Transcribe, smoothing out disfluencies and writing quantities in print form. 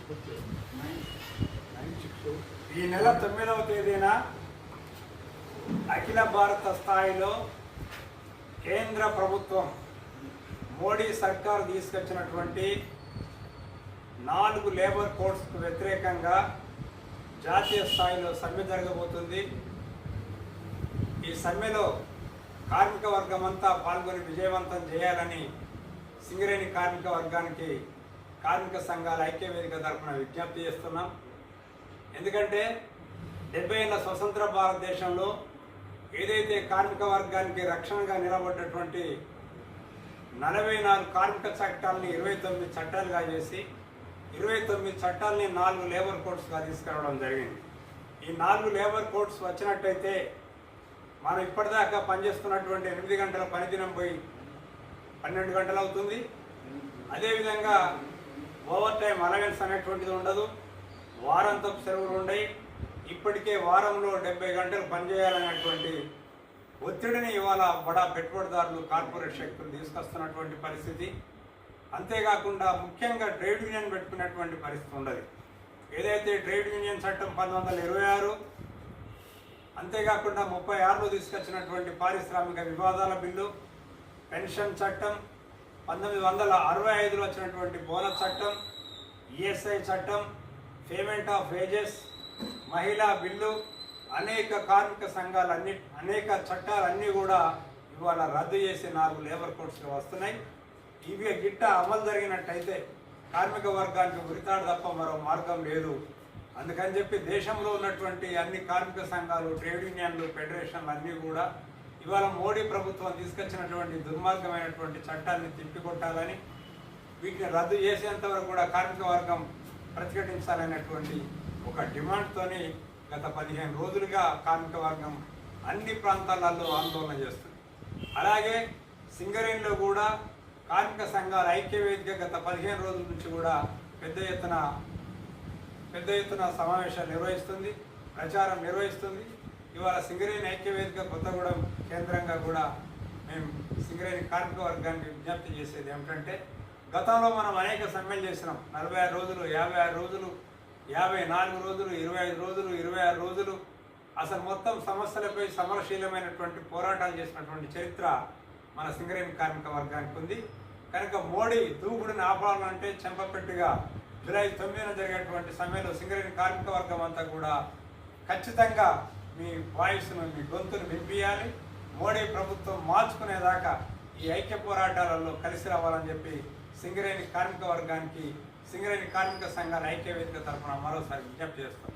ఈ నెల 9వ తేదీన అఖిల భారత స్థాయిలో కేంద్ర ప్రభుత్వం మోడీ సర్కారు తీసుకొచ్చినటువంటి 4 లేబర్ కోడ్స్కు వ్యతిరేకంగా జాతీయ స్థాయిలో సమ్మె జరగబోతుంది. ఈ సమ్మెలో కార్మిక వర్గం అంతా పాల్గొని విజయవంతం చేయాలని సింగరేణి కార్మిక వర్గానికి కార్మిక సంఘాల ఐక్యవేదిక తరఫున విజ్ఞప్తి చేస్తున్నాం. ఎందుకంటే 70 ఏళ్ల స్వతంత్ర భారతదేశంలో ఏదైతే కార్మిక వర్గానికి రక్షణగా నిలబడ్డటువంటి 44 కార్మిక చట్టాలని 29 చట్టాలుగా చేసి 29 చట్టాలని 4 లేబర్ కోడ్స్గా తీసుకురావడం జరిగింది. ఈ 4 లేబర్ కోడ్స్ వచ్చినట్టయితే మనం ఇప్పటిదాకా పనిచేస్తున్నటువంటి 8 గంటల పనిదినం పోయి 12 గంటలు అవుతుంది. అదేవిధంగా ఓవర్ టైం అలవెన్స్ అనేటువంటిది ఉండదు, వారాంతపు సెలవులు ఉండయి. ఇప్పటికే వారంలో 70 గంటలు పనిచేయాలనేటువంటి ఒత్తిడిని ఇవాళ బడా పెట్టుబడిదారులు కార్పొరేట్ శక్తులు తీసుకొస్తున్నటువంటి పరిస్థితి. అంతేకాకుండా ముఖ్యంగా ట్రేడ్ యూనియన్ పెట్టుకున్నటువంటి పరిస్థితి ఉండదు. ఏదైతే ట్రేడ్ యూనియన్ చట్టం 1926, అంతేకాకుండా 36లో తీసుకొచ్చినటువంటి పారిశ్రామిక వివాదాల బిల్లు, పెన్షన్ చట్టం, 1965లో వచ్చినటువంటి బోనస్ చట్టం, ఈఎస్ఐ చట్టం, పేమెంట్ ఆఫ్ వేజెస్, మహిళా బిల్లు, అనేక కార్మిక సంఘాలన్నీ అనేక చట్టాలన్నీ కూడా ఇవాళ రద్దు చేసి 4 లేబర్ కోడ్స్లో వస్తున్నాయి. ఇవి గిట్ట అమలు జరిగినట్టయితే కార్మిక వర్గానికి ఉరితాడు తప్ప మరో మార్గం లేదు. అందుకని చెప్పి దేశంలో ఉన్నటువంటి అన్ని కార్మిక సంఘాలు, ట్రేడ్ యూనియన్లు, ఫెడరేషన్లు అన్నీ కూడా ఇవాళ మోడీ ప్రభుత్వం తీసుకొచ్చినటువంటి దుర్మార్గమైనటువంటి చట్టాన్ని తిప్పికొట్టాలని, వీటిని రద్దు చేసేంత వరకు కూడా కార్మిక వర్గం ప్రతిఘటించాలనేటువంటి ఒక డిమాండ్తోని గత 15 రోజులుగా కార్మిక వర్గం అన్ని ప్రాంతాలలో ఆందోళన చేస్తుంది. అలాగే సింగరేణిలో కూడా కార్మిక సంఘాల ఐక్యవేదిక గత 15 రోజుల నుంచి కూడా పెద్ద ఎత్తున సమావేశాలు నిర్వహిస్తుంది, ప్రచారం నిర్వహిస్తుంది. ఇవాళ సింగరేణి ఐక్యవేదిక కొత్తగూడెం కేంద్రంగా కూడా మేము సింగరేణి కార్మిక వర్గానికి విజ్ఞప్తి చేసేది ఏమిటంటే, గతంలో మనం అనేక సమ్మెలు చేసినాం. 46 రోజులు, 56 రోజులు, 54 రోజులు, 25 రోజులు, 26 రోజులు, అసలు మొత్తం సమస్యలపై సమరశీలమైనటువంటి పోరాటాలు చేసినటువంటి చరిత్ర మన సింగరేణి కార్మిక వర్గానికి ఉంది. కనుక మోడీ దూకుడుని ఆపాలంటే చెంపపెట్టుగా జూలై 9న జరిగేటువంటి సమ్మెలో సింగరేణి కార్మిక వర్గం అంతా కూడా ఖచ్చితంగా మీ వాయిస్ను, మీ గొంతును వినిపించాలి. మోడీ ప్రభుత్వం మార్చుకునేదాకా ఈ ఐక్య పోరాటాలలో కలిసి రావాలని చెప్పి సింగరేణి కార్మిక వర్గానికి, సింగరేణి కార్మిక సంఘాల ఐక్యవేదిక తరఫున మరోసారి విజ్ఞప్తి చేస్తాం.